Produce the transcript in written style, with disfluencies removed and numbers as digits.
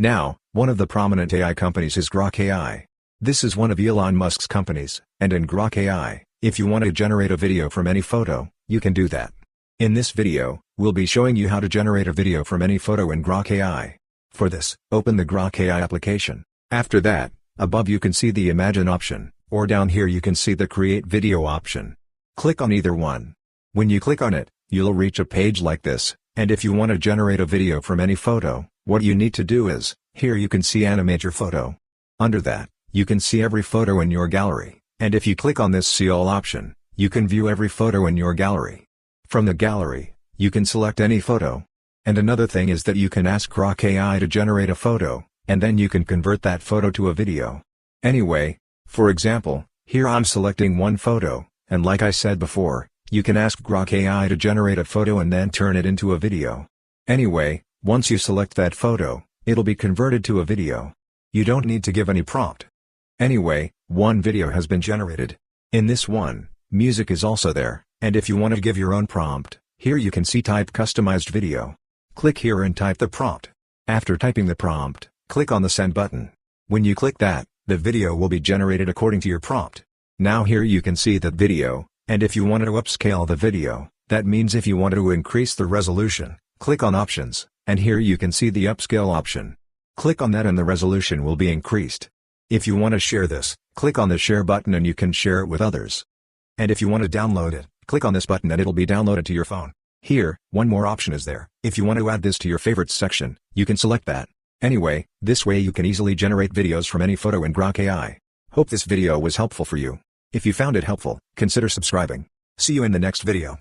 Now, one of the prominent AI companies is Grok AI. This is one of Elon Musk's companies, and in Grok AI, if you want to generate a video from any photo, you can do that. In this video, we'll be showing you how to generate a video from any photo in Grok AI. For this, open the Grok AI application. After that, above you can see the Imagine option, or down here you can see the Create Video option. Click on either one. When you click on it, you'll reach a page like this, and if you want to generate a video from any photo, what you need to do is, here you can see Animate Your Photo. Under that, you can see every photo in your gallery, and if you click on this See All option, you can view every photo in your gallery. From the gallery, you can select any photo. And another thing is that you can ask Grok AI to generate a photo, and then you can convert that photo to a video. Anyway, for example, here I'm selecting one photo, and like I said before, you can ask Grok AI to generate a photo and then turn it into a video. Anyway, once you select that photo, it'll be converted to a video. You don't need to give any prompt. Anyway, one video has been generated. In this one, music is also there, and if you want to give your own prompt, here you can see Type Customized Video. Click here and type the prompt. After typing the prompt, click on the Send button. When you click that, the video will be generated according to your prompt. Now here you can see that video, and if you want to upscale the video, that means if you want to increase the resolution, click on Options, and here you can see the Upscale option. Click on that and the resolution will be increased. If you want to share this, click on the Share button and you can share it with others. And if you want to download it, click on this button and it'll be downloaded to your phone. Here, one more option is there. If you want to add this to your favorites section, you can select that. Anyway, this way you can easily generate videos from any photo in Grok AI. Hope this video was helpful for you. If you found it helpful, consider subscribing. See you in the next video.